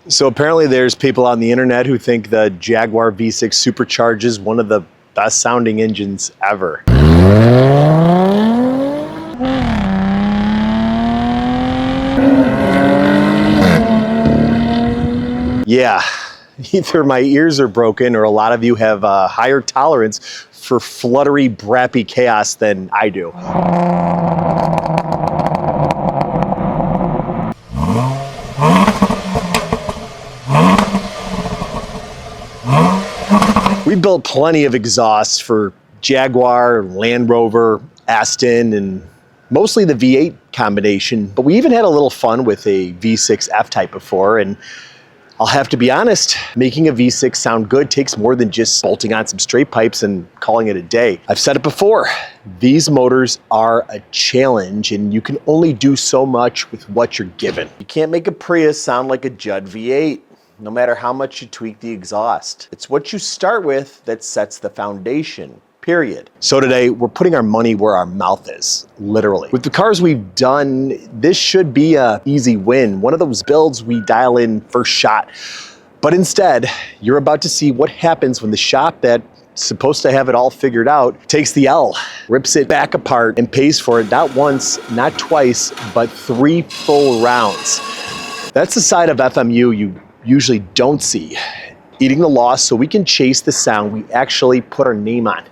So apparently there's people on the internet who think the Jaguar V6 Supercharged is one of the best sounding engines ever. Yeah, either my ears are broken or a lot of you have a higher tolerance for fluttery, brappy chaos than I do. We built plenty of exhausts for Jaguar, Land Rover, Aston, and mostly the V8 combination, but we even had a little fun with a V6 F-Type before, and I'll have to be honest, making a V6 sound good takes more than just bolting on some straight pipes and calling it a day. I've said it before, these motors are a challenge and you can only do so much with what you're given. You can't make a Prius sound like a Judd V8. No matter how much you tweak the exhaust. It's what you start with that sets the foundation, period. So today, we're putting our money where our mouth is, literally. With the cars we've done, this should be an easy win. One of those builds we dial in first shot. But instead, you're about to see what happens when the shop that's supposed to have it all figured out takes the L, rips it back apart, and pays for it not once, not twice, but 3 full rounds. That's the side of FMU you usually don't see, eating the loss so we can chase the sound we actually put our name on.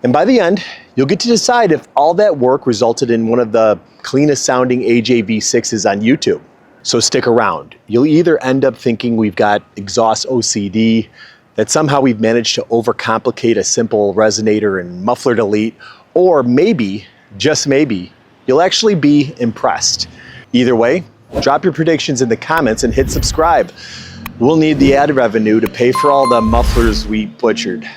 And by the end, you'll get to decide if all that work resulted in one of the cleanest sounding AJ V6s on YouTube. So stick around. You'll either end up thinking we've got exhaust OCD, that somehow we've managed to overcomplicate a simple resonator and muffler delete, or maybe, just maybe, you'll actually be impressed. Either way, drop your predictions in the comments and hit subscribe. We'll need the ad revenue to pay for all the mufflers we butchered.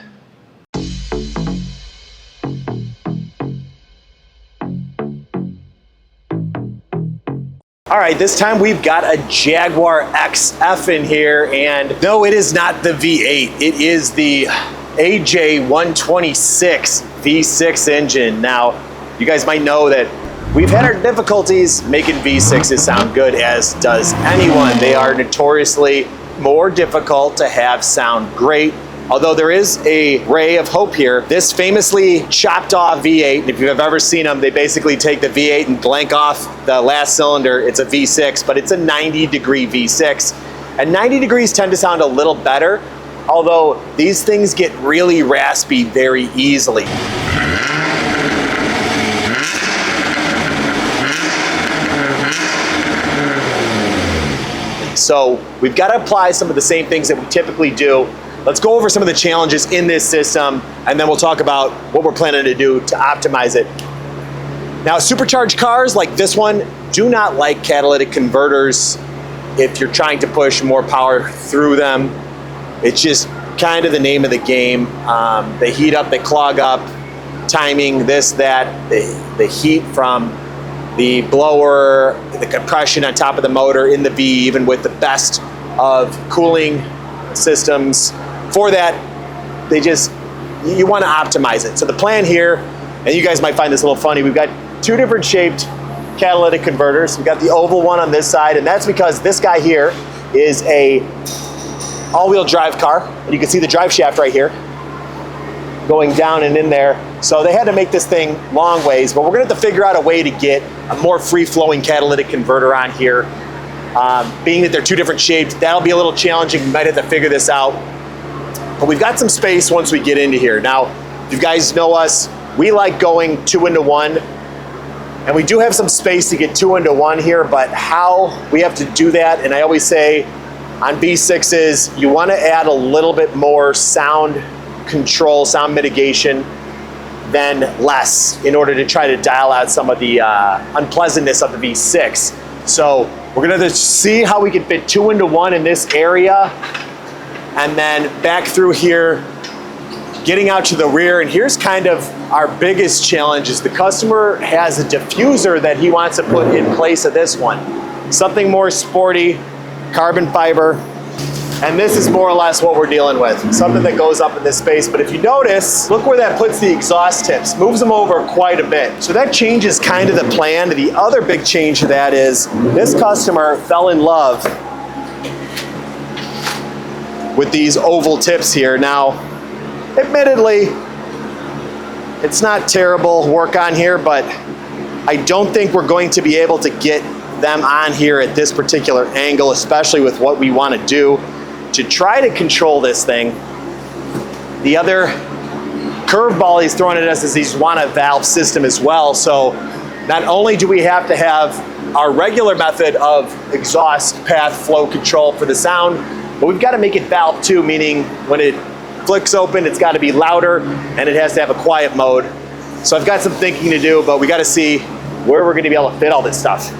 All right, this time we've got a Jaguar XF in here, and no, it is not the V8. It is the AJ 126 V6 engine. Now, you guys might know that we've had our difficulties making V6s sound good, as does anyone. They are notoriously more difficult to have sound great, although there is a ray of hope here. This famously chopped off V8, if you've ever seen them, they basically take the V8 and blank off the last cylinder. It's a V6, but it's a 90-degree V6. And 90 degrees tend to sound a little better, although these things get really raspy very easily. So we've got to apply some of the same things that we typically do. Let's go over some of the challenges in this system, and then we'll talk about what we're planning to do to optimize it. Now, supercharged cars like this one do not like catalytic converters if you're trying to push more power through them. It's just kind of the name of the game. They heat up, they clog up, timing, this, that, the heat from the blower, the compression on top of the motor in the V, even with the best of cooling systems. For that, you want to optimize it. So the plan here, and you guys might find this a little funny, we've got 2 different shaped catalytic converters. We've got the oval one on this side, and that's because this guy here is a all-wheel drive car, and you can see the drive shaft right here going down and in there. So they had to make this thing long ways, but we're gonna have to figure out a way to get a more free-flowing catalytic converter on here. Being that they're 2 different shapes, that'll be a little challenging. We might have to figure this out. But we've got some space once we get into here. Now, if you guys know us, we like going 2-into-1, and we do have some space to get 2-into-1 here, but how we have to do that, and I always say on V6s, you wanna add a little bit more sound control, sound mitigation than less in order to try to dial out some of the unpleasantness of the V6. So we're gonna see how we can fit 2-into-1 in this area, and then back through here, getting out to the rear. And here's kind of our biggest challenge is the customer has a diffuser that he wants to put in place of this one. Something more sporty, carbon fiber. And this is more or less what we're dealing with. Something that goes up in this space. But if you notice, look where that puts the exhaust tips, moves them over quite a bit. So that changes kind of the plan. The other big change to that is this customer fell in love with these oval tips here. Now, admittedly, it's not terrible work on here, but I don't think we're going to be able to get them on here at this particular angle, especially with what we want to do to try to control this thing. The other curveball he's throwing at us is he's want a valve system as well. So not only do we have to have our regular method of exhaust path flow control for the sound, but we've got to make it valve too, meaning when it flicks open, it's got to be louder and it has to have a quiet mode. So I've got some thinking to do, but we got to see where we're going to be able to fit all this stuff.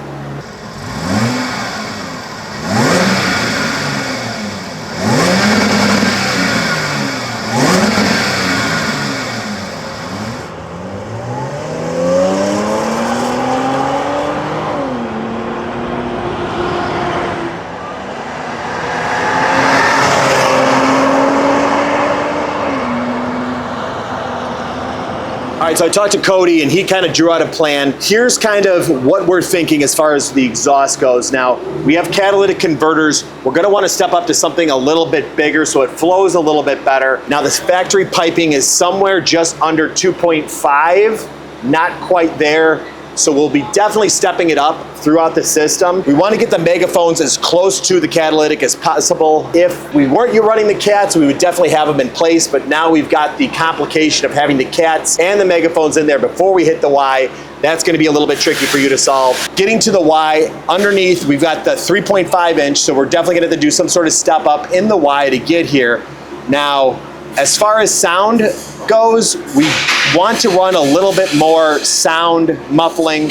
All right, so I talked to Cody and he kind of drew out a plan. Here's kind of what we're thinking as far as the exhaust goes. Now, we have catalytic converters. We're gonna wanna step up to something a little bit bigger so it flows a little bit better. Now, this factory piping is somewhere just under 2.5, not quite there. So we'll be definitely stepping it up throughout the system. We want to get the megaphones as close to the catalytic as possible. If we weren't running the cats, we would definitely have them in place, but now we've got the complication of having the cats and the megaphones in there before we hit the Y. That's going to be a little bit tricky for you to solve. Getting to the Y, underneath, we've got the 3.5 inch, so we're definitely going to have to do some sort of step up in the Y to get here. Now, as far as sound goes, we want to run a little bit more sound muffling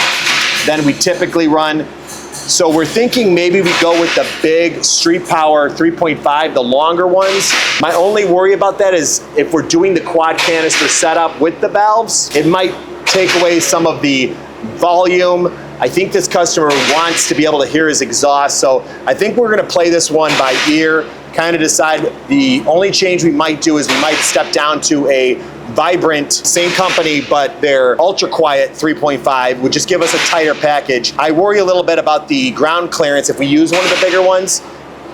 than we typically run. So we're thinking maybe we go with the big Street Power 3.5, the longer ones. My only worry about that is if we're doing the quad canister setup with the valves, it might take away some of the volume. I think this customer wants to be able to hear his exhaust, so I think we're gonna play this one by ear, kind of decide. The only change we might do is we might step down to a Vibrant, same company, but their ultra quiet 3.5 would just give us a tighter package. I worry a little bit about the ground clearance. If we use one of the bigger ones,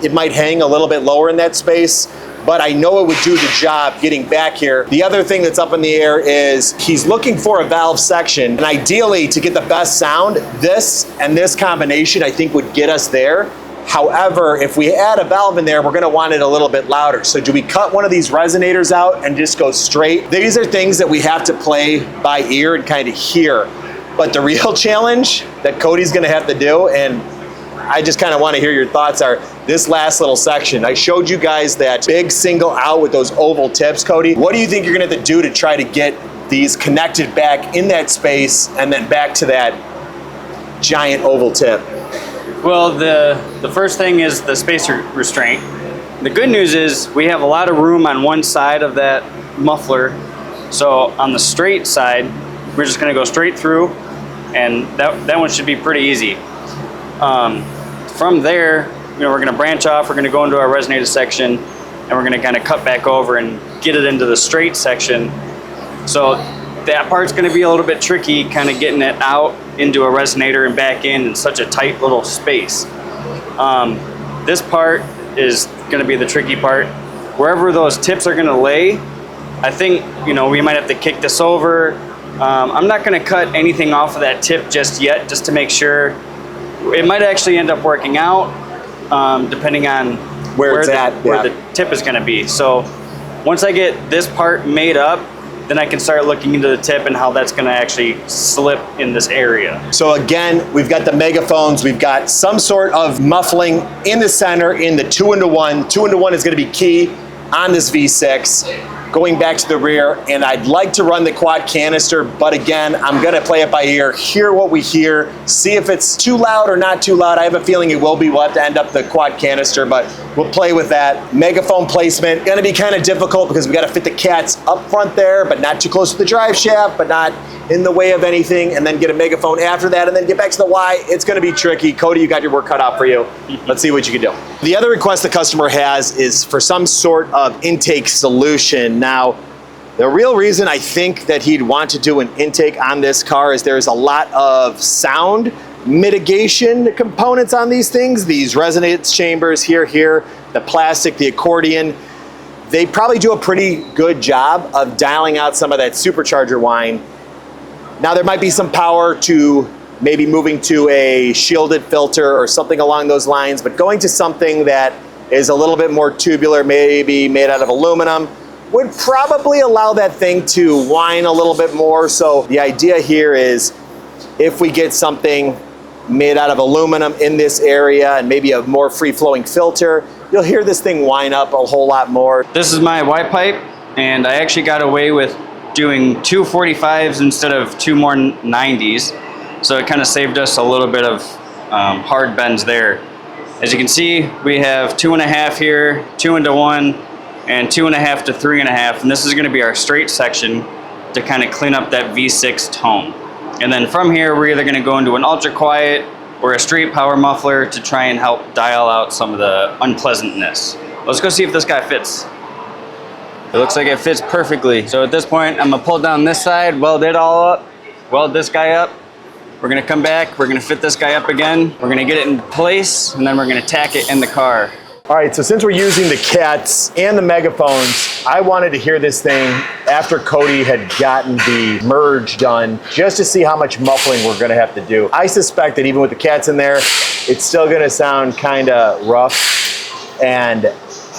it might hang a little bit lower in that space, but I know it would do the job getting back here. The other thing that's up in the air is he's looking for a valve section, and ideally to get the best sound, this and this combination I think would get us there. However, if we add a valve in there, we're gonna want it a little bit louder. So do we cut one of these resonators out and just go straight? These are things that we have to play by ear and kind of hear. But the real challenge that Cody's gonna have to do, and I just kind of want to hear your thoughts, are this last little section. I showed you guys that big single out with those oval tips, Cody. What do you think you're gonna have to do to try to get these connected back in that space and then back to that giant oval tip? Well, the first thing is the spacer restraint. The good news is we have a lot of room on one side of that muffler. So on the straight side, we're just gonna go straight through, and that one should be pretty easy. From there, we're gonna branch off, we're gonna go into our resonator section, and we're gonna kind of cut back over and get it into the straight section. So that part's gonna be a little bit tricky, kind of getting it out into a resonator and back in such a tight little space. This part is gonna be the tricky part. Wherever those tips are gonna lay, I think, we might have to kick this over. I'm not gonna cut anything off of that tip just yet, just to make sure. It might actually end up working out, depending on where the tip is gonna be. So once I get this part made up, then I can start looking into the tip and how that's gonna actually slip in this area. So again, we've got the megaphones, we've got some sort of muffling in the center in the 2-in-1. 2-in-1 is gonna be key on this V6. Going back to the rear, and I'd like to run the quad canister, but again, I'm gonna play it by ear, hear what we hear, see if it's too loud or not too loud. I have a feeling it will be. We'll have to end up the quad canister, but we'll play with that. Megaphone placement, gonna be kind of difficult because we gotta fit the cats up front there, but not too close to the drive shaft, but not in the way of anything, and then get a megaphone after that, and then get back to the Y. It's gonna be tricky. Cody, you got your work cut out for you. Let's see what you can do. The other request the customer has is for some sort of intake solution. Now, the real reason I think that he'd want to do an intake on this car is there's a lot of sound mitigation components on these things. These resonance chambers here, the plastic, the accordion, they probably do a pretty good job of dialing out some of that supercharger whine. Now there might be some power to maybe moving to a shielded filter or something along those lines, but going to something that is a little bit more tubular, maybe made out of aluminum, would probably allow that thing to whine a little bit more. So the idea here is if we get something made out of aluminum in this area and maybe a more free-flowing filter, you'll hear this thing whine up a whole lot more. This is my Y pipe, and I actually got away with doing 2 45s instead of 2 more 90s. So it kind of saved us a little bit of hard bends there. As you can see, we have 2.5 here, 2 into 1, and 2.5 to 3.5. And this is gonna be our straight section to kind of clean up that V6 tone. And then from here, we're either gonna go into an ultra quiet or a straight power muffler to try and help dial out some of the unpleasantness. Let's go see if this guy fits. It looks like it fits perfectly. So at this point, I'm gonna pull down this side, weld it all up, weld this guy up. We're gonna come back, we're gonna fit this guy up again. We're gonna get it in place, and then we're gonna tack it in the car. All right, so since we're using the cats and the megaphones, I wanted to hear this thing after Cody had gotten the merge done, just to see how much muffling we're gonna have to do. I suspect that even with the cats in there, it's still gonna sound kinda rough, and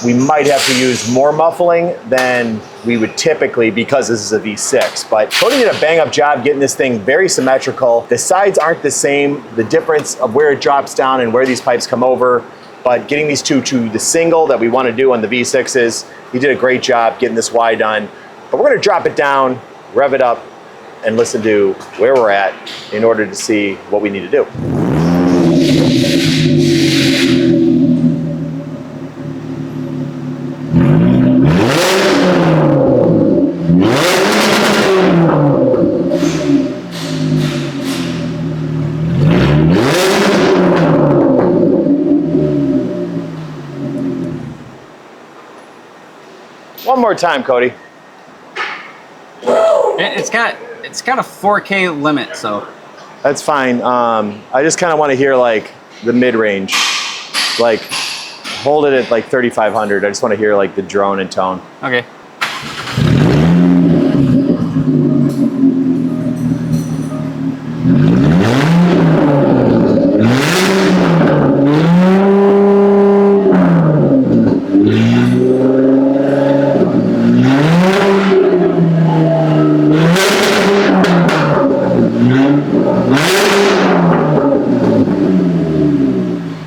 we might have to use more muffling than we would typically because this is a V6. But Cody did a bang-up job getting this thing very symmetrical. The sides aren't the same, the difference of where it drops down and where these pipes come over, but getting these two to the single that we want to do on the V6s, he did a great job getting this Y done. But we're gonna drop it down, rev it up, and listen to where we're at in order to see what we need to do. One more time, Cody. It's got a 4K limit, so. That's fine. I just kind of want to hear like the mid-range, like hold it at like 3,500. I just want to hear like the drone and tone. Okay.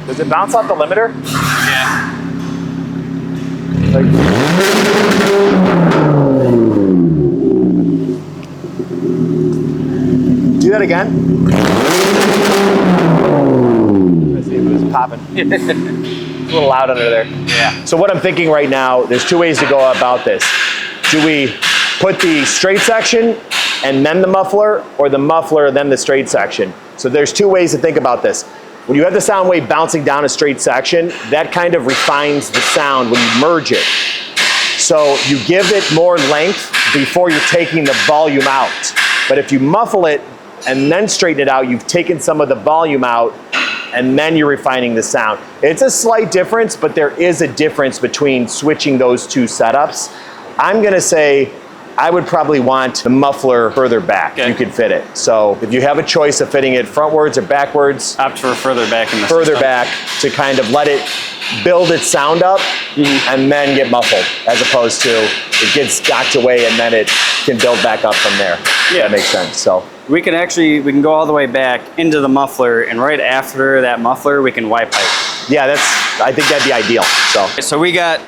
Does it bounce off the limiter? Yeah. Like, do that again. Let's see if it was popping. It's a little loud under there. Yeah. So what I'm thinking right now, there's two ways to go about this. Do we put the straight section and then the muffler, or the muffler then the straight section? So there's two ways to think about this. When you have the sound wave bouncing down a straight section, that kind of refines the sound when you merge it. So you give it more length before you're taking the volume out. But if you muffle it and then straighten it out, you've taken some of the volume out and then you're refining the sound. It's a slight difference, but there is a difference between switching those two setups. I'm gonna say I would probably want the muffler further back. Okay. You could fit it. So if you have a choice of fitting it frontwards or backwards, Opt for further back in the further system. back to kind of let it build its sound up and then get muffled, as opposed to it gets docked away and then it can build back up from there. Yeah. That makes sense. So We can go all the way back into the muffler, and right after that muffler, we can Y pipe. yeah, I think that'd be ideal. So we got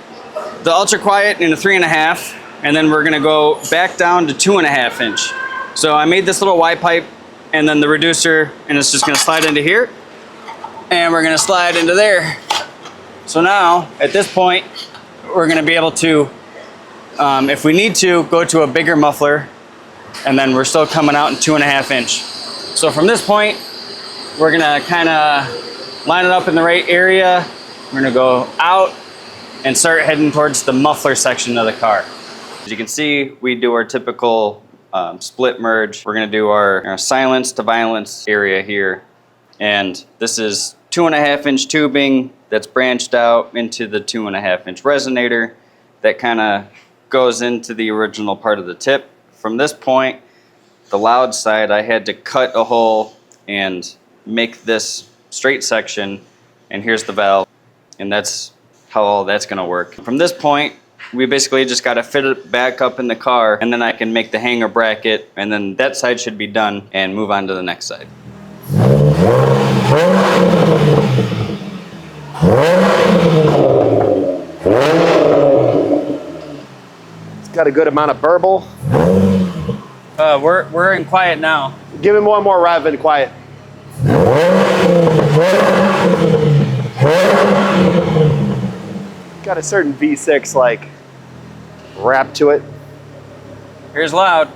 the ultra quiet in a 3.5, and then we're gonna go back down to 2.5 inch. So I made this little Y pipe, and then the reducer, and it's just gonna slide into here, and we're gonna slide into there. So now, at this point, we're gonna be able to, if we need to, go to a bigger muffler, and then we're still coming out in 2.5 inch. So from this point, we're gonna kinda line it up in the right area. We're gonna go out and start heading towards the muffler section of the car. As you can see, we do our typical split merge. We're gonna do our silence to violence area here. And this is 2.5 inch tubing, that's branched out into the 2.5-inch resonator that kind of goes into the original part of the tip. From this point, the loud side, I had to cut a hole and make this straight section, and here's the valve, and that's how all that's gonna work. From this point, we basically just gotta fit it back up in the car, and then I can make the hanger bracket, and then that side should be done, and move on to the next side. It's got a good amount of burble. We're in quiet now. Give him one more rev and quiet. Got a certain V6 like rap to it. Here's loud.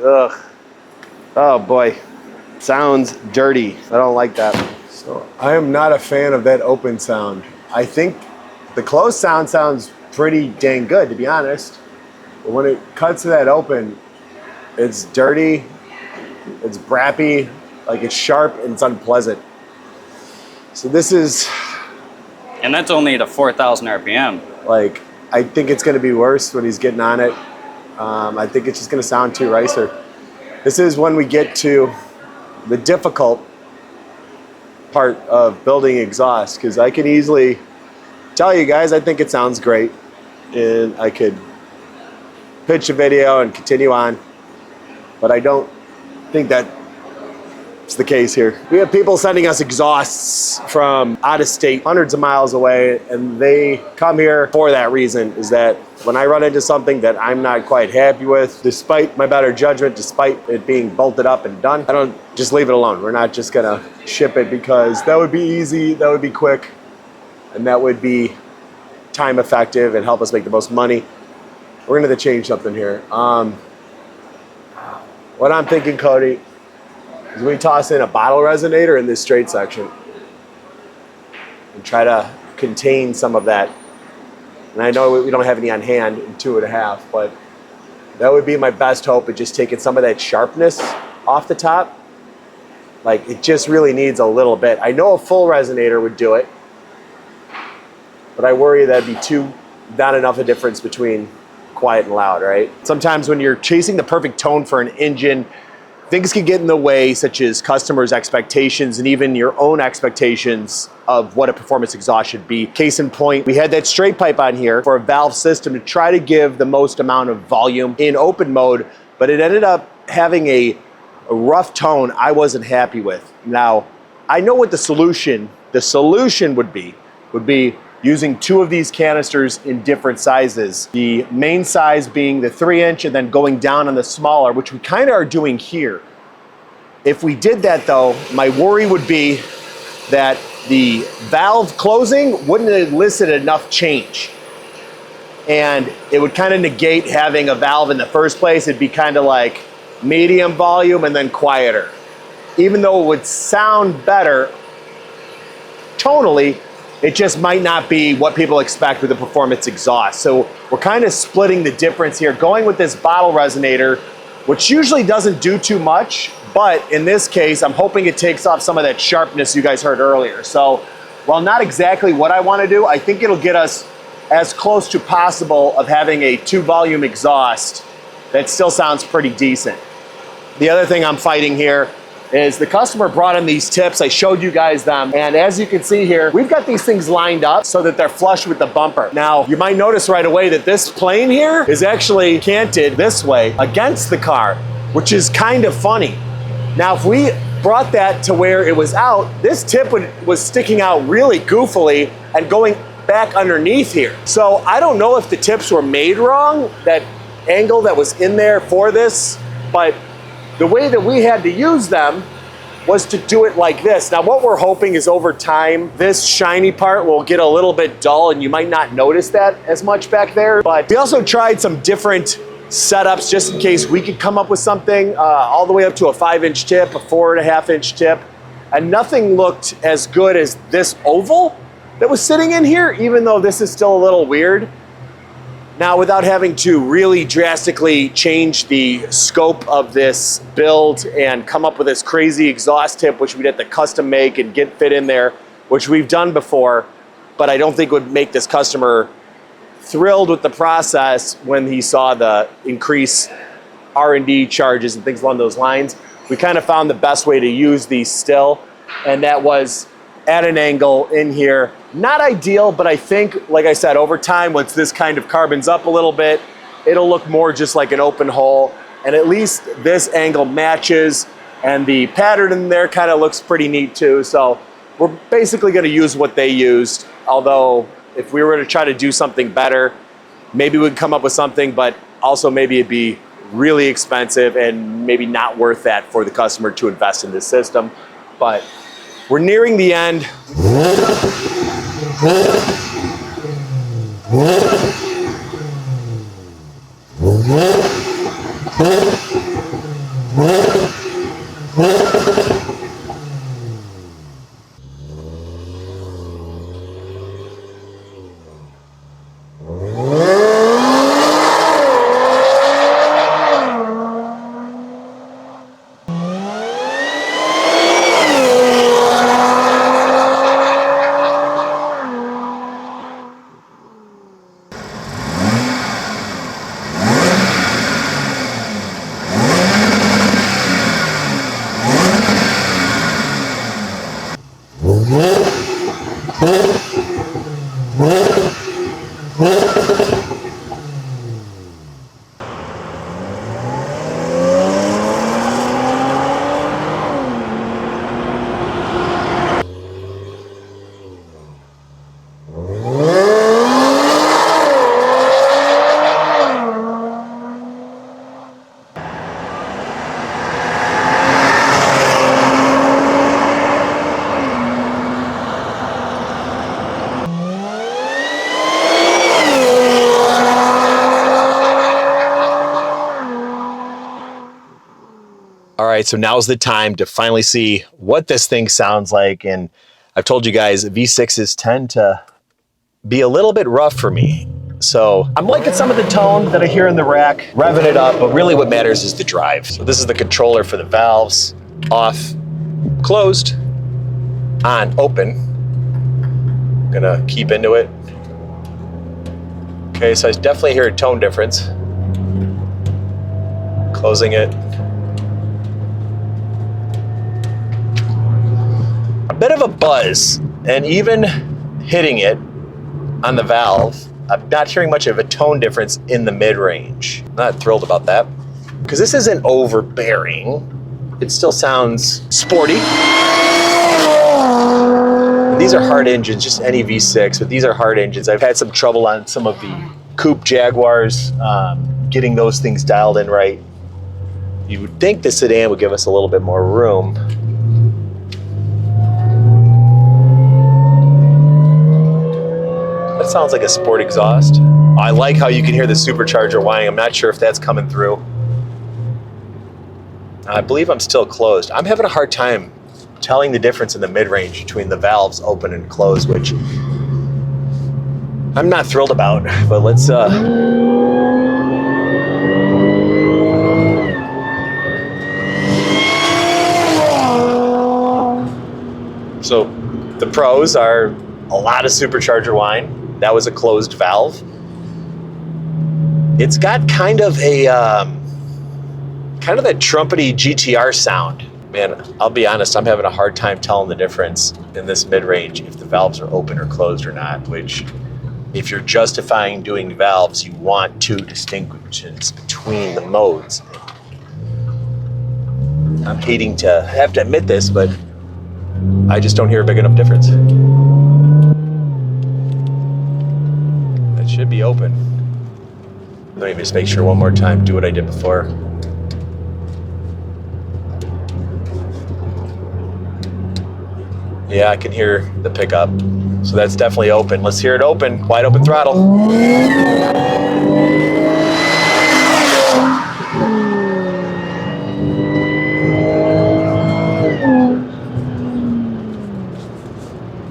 Ugh. Oh boy. Sounds dirty. I don't like that. So I am not a fan of that open sound. I think the closed sound sounds pretty dang good, to be honest. But when it cuts to that open, it's dirty, it's brappy, like it's sharp and it's unpleasant. So this is... And that's only at a 4,000 RPM. Like, I think it's gonna be worse when he's getting on it. I think it's just gonna sound too ricer. This is when we get to the difficult part of building exhaust, because I can easily tell you guys I think it sounds great, and I could pitch a video and continue on, but I don't think that's the case here. We have people sending us exhausts from out of state, hundreds of miles away, and they come here for that reason, is that when I run into something that I'm not quite happy with, despite my better judgment, despite it being bolted up and done, I don't just leave it alone. We're not just gonna ship it because that would be easy, that would be quick, and that would be time effective and help us make the most money. We're gonna have to change something here. What I'm thinking, Cody, is we toss in a bottle resonator in this straight section and try to contain some of that. And I know we don't have any on hand in 2.5, but that would be my best hope, of just taking some of that sharpness off the top. Like, it just really needs a little bit. I know a full resonator would do it, but I worry that'd be not enough a difference between quiet and loud, right? Sometimes when you're chasing the perfect tone for an engine, things can get in the way, such as customers' expectations and even your own expectations of what a performance exhaust should be. Case in point, we had that straight pipe on here for a valve system to try to give the most amount of volume in open mode, but it ended up having a rough tone I wasn't happy with. Now, I know what the solution would be using 2 of these canisters in different sizes. The main size being the 3-inch and then going down on the smaller, which we kind of are doing here. If we did that though, my worry would be that the valve closing wouldn't elicit enough change. And it would kind of negate having a valve in the first place. It'd be kind of like medium volume and then quieter. Even though it would sound better tonally, it just might not be what people expect with a performance exhaust. So we're kind of splitting the difference here, going with this bottle resonator, which usually doesn't do too much, but in this case, I'm hoping it takes off some of that sharpness you guys heard earlier. So while not exactly what I want to do, I think it'll get us as close to possible of having a 2-volume exhaust that still sounds pretty decent. The other thing I'm fighting here is the customer brought in these tips. I showed you guys them, and as you can see here, we've got these things lined up so that they're flush with the bumper. Now, you might notice right away that this plane here is actually canted this way against the car, which is kind of funny. Now, if we brought that to where it was out, this tip was sticking out really goofily and going back underneath here. So I don't know if the tips were made wrong, that angle that was in there for this, but the way that we had to use them was to do it like this. Now what we're hoping is over time, this shiny part will get a little bit dull and you might not notice that as much back there. But we also tried some different setups just in case we could come up with something all the way up to a 5-inch tip, a 4.5-inch tip, and nothing looked as good as this oval that was sitting in here, even though this is still a little weird. Now, without having to really drastically change the scope of this build and come up with this crazy exhaust tip, which we'd have to custom make and get fit in there, which we've done before, but I don't think would make this customer thrilled with the process when he saw the increased R&D charges and things along those lines. We kind of found the best way to use these still, and that was at an angle in here. Not ideal, but I think, like I said, over time, once this kind of carbons up a little bit, it'll look more just like an open hole. And at least this angle matches, and the pattern in there kind of looks pretty neat too. So we're basically gonna use what they used. Although if we were to try to do something better, maybe we'd come up with something, but also maybe it'd be really expensive and maybe not worth that for the customer to invest in this system. But we're nearing the end. All right, so now's the time to finally see what this thing sounds like. And I've told you guys, V6s tend to be a little bit rough for me. So I'm liking some of the tone that I hear in the rack, revving it up, but really what matters is the drive. So this is the controller for the valves: off, closed, on, open. I'm gonna keep into it. Okay, so I definitely hear a tone difference. Closing it. Bit of a buzz, and even hitting it on the valve, I'm not hearing much of a tone difference in the mid-range. Not thrilled about that, because this isn't overbearing. It still sounds sporty. These are hard engines, just any V6, but these are hard engines. I've had some trouble on some of the coupe Jaguars, getting those things dialed in right. You would think the sedan would give us a little bit more room. That sounds like a sport exhaust. I like how you can hear the supercharger whining. I'm not sure if that's coming through. I believe I'm still closed. I'm having a hard time telling the difference in the mid-range between the valves open and closed, which I'm not thrilled about, but let's So the pros are a lot of supercharger whine. That was a closed valve. It's got kind of that trumpety GTR sound. Man, I'll be honest, I'm having a hard time telling the difference in this mid-range if the valves are open or closed or not, which if you're justifying doing valves, you want two distinctions between the modes. I'm hating to have to admit this, but I just don't hear a big enough difference. That should be open. Let me just make sure one more time, do what I did before. Yeah, I can hear the pickup. So that's definitely open. Let's hear it open, wide open throttle.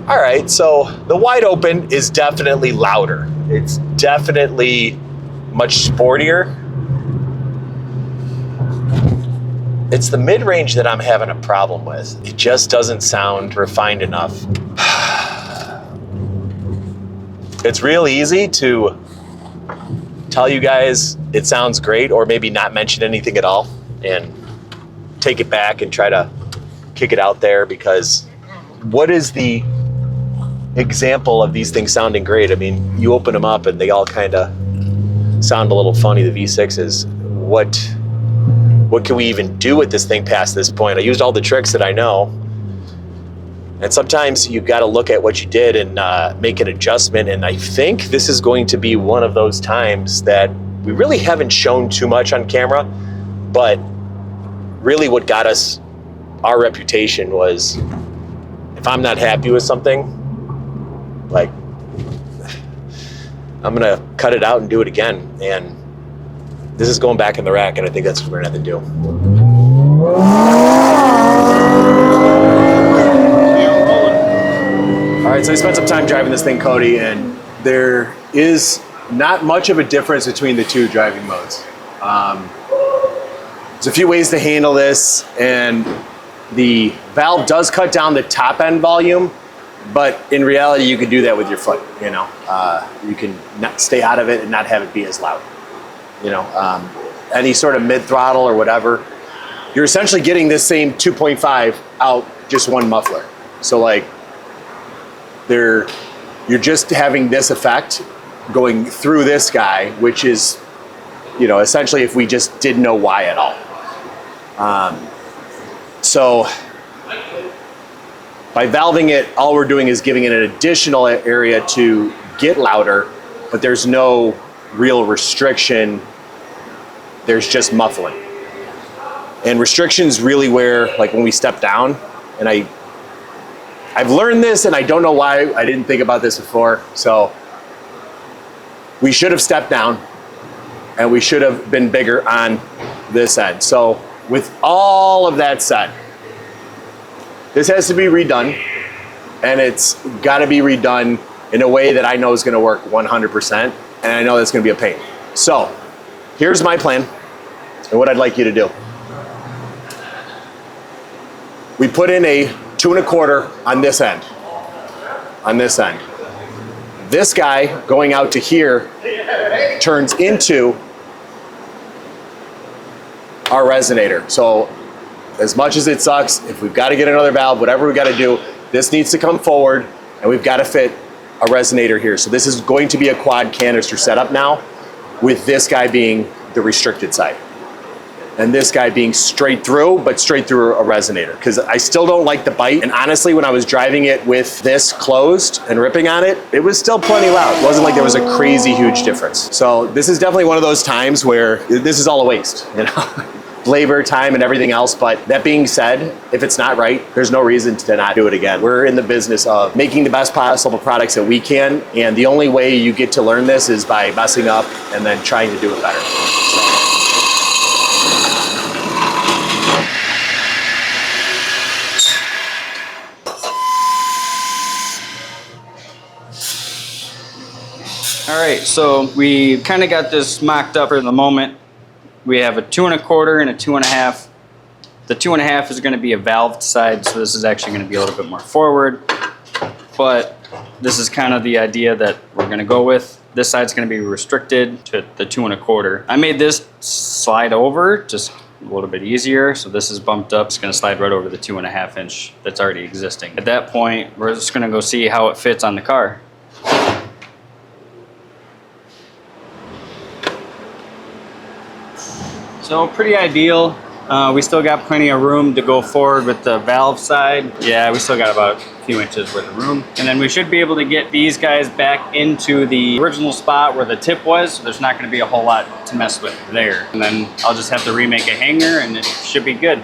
All right, so the wide open is definitely louder. It's definitely much sportier. It's the mid-range that I'm having a problem with. It just doesn't sound refined enough. It's real easy to tell you guys it sounds great, or maybe not mention anything at all and take it back and try to kick it out there, because what is the example of these things sounding great? I mean, you open them up and they all kind of sound a little funny, the V6s. What can we even do with this thing past this point? I used all the tricks that I know. And sometimes you've got to look at what you did and make an adjustment. And I think this is going to be one of those times that we really haven't shown too much on camera, but really what got us our reputation was, if I'm not happy with something, like, I'm gonna cut it out and do it again. And this is going back in the rack, and I think that's what we're gonna have to do. All right, so I spent some time driving this thing, Cody, and there is not much of a difference between the two driving modes. There's a few ways to handle this, and the valve does cut down the top end volume, but in reality, you can do that with your foot. You know, you can not stay out of it and not have it be as loud. You know, any sort of mid throttle or whatever, you're essentially getting this same 2.5 out just one muffler. So like, you're just having this effect going through this guy, which is, you know, essentially if we just didn't know why at all. So by valving it, all we're doing is giving it an additional area to get louder, but there's no real restriction. There's just muffling. And restriction's really where, like when we step down, and I've learned this, and I don't know why I didn't think about this before. So we should have stepped down, and we should have been bigger on this end. So with all of that said, this has to be redone, and it's got to be redone in a way that I know is going to work 100%, and I know that's going to be a pain. So here's my plan and what I'd like you to do. We put in a 2 1/4 on this end. On this end. This guy going out to here turns into our resonator. So as much as it sucks, if we've got to get another valve, whatever we got to do, this needs to come forward, and we've got to fit a resonator here. So this is going to be a quad canister setup now, with this guy being the restricted side, and this guy being straight through, but straight through a resonator, because I still don't like the bite. And honestly, when I was driving it with this closed and ripping on it, it was still plenty loud. It wasn't like there was a crazy huge difference. So this is definitely one of those times where this is all a waste, you know? Labor, time, and everything else. But that being said, if it's not right, there's no reason to not do it again. We're in the business of making the best possible products that we can, and the only way you get to learn this is by messing up and then trying to do it better. All right, so we kind of got this mocked up for the moment. We have a 2 1/4 and a 2 1/2. The 2 1/2 is going to be a valved side, so this is actually going to be a little bit more forward. But this is kind of the idea that we're going to go with. This side's going to be restricted to the 2 1/4. I made this slide over just a little bit easier, so this is bumped up. It's going to slide right over the 2 1/2 inch that's already existing. At that point, we're just going to go see how it fits on the car. So pretty ideal. We still got plenty of room to go forward with the valve side. Yeah, we still got about a few inches worth of room. And then we should be able to get these guys back into the original spot where the tip was. So there's not going to be a whole lot to mess with there. And then I'll just have to remake a hanger and it should be good.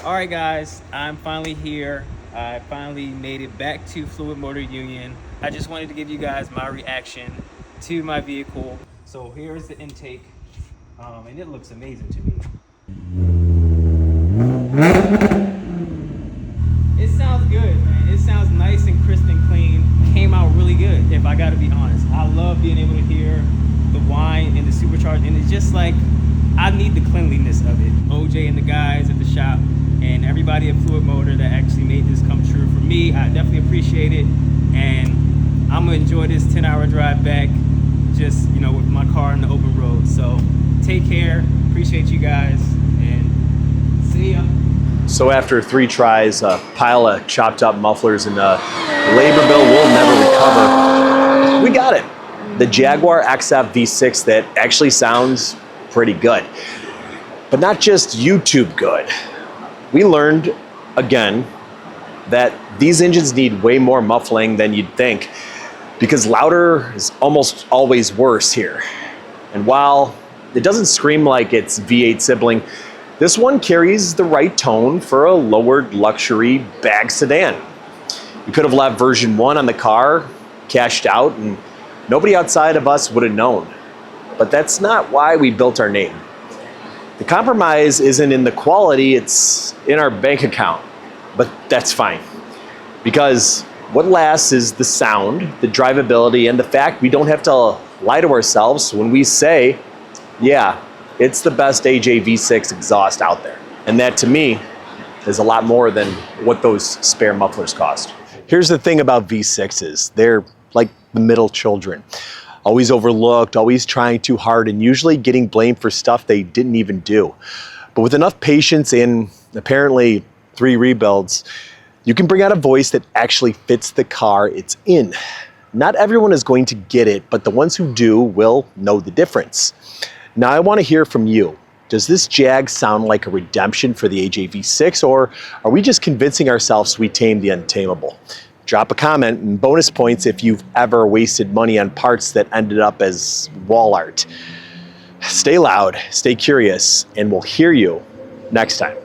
All right, guys, I'm finally here. I finally made it back to Fluid MotorUnion. I just wanted to give you guys my reaction to my vehicle. So here's the intake, and it looks amazing to me. It sounds good, man. It sounds nice and crisp and clean. Came out really good, if I gotta be honest. I love being able to hear the whine and the supercharged, and it's just like, I need the cleanliness of it. OJ and the guys at the shop and everybody at Fluid Motor that actually made this come true for me, I definitely appreciate it. And I'm gonna enjoy this 10-hour drive back, just, you know, with my car on the open road. So take care, appreciate you guys, and see ya. So after 3 tries, a pile of chopped up mufflers, and a labor bill we'll never recover, we got it. The Jaguar XF V6 that actually sounds pretty good, but not just YouTube good. We learned, again, that these engines need way more muffling than you'd think, because louder is almost always worse here. And while it doesn't scream like its V8 sibling, this one carries the right tone for a lowered luxury bag sedan. We could have left version 1 on the car, cashed out, and nobody outside of us would have known. But that's not why we built our name. The compromise isn't in the quality, it's in our bank account. But that's fine, because what lasts is the sound, the drivability, and the fact we don't have to lie to ourselves when we say, yeah, it's the best AJ V6 exhaust out there. And that, to me, is a lot more than what those spare mufflers cost. Here's the thing about V6s. They're like the middle children. Always overlooked, always trying too hard, and usually getting blamed for stuff they didn't even do. But with enough patience and apparently 3 rebuilds, you can bring out a voice that actually fits the car it's in. Not everyone is going to get it, but the ones who do will know the difference. Now I want to hear from you. Does this Jag sound like a redemption for the AJ V6, or are we just convincing ourselves we tamed the untamable? Drop a comment, and bonus points if you've ever wasted money on parts that ended up as wall art. Stay loud, stay curious, and we'll hear you next time.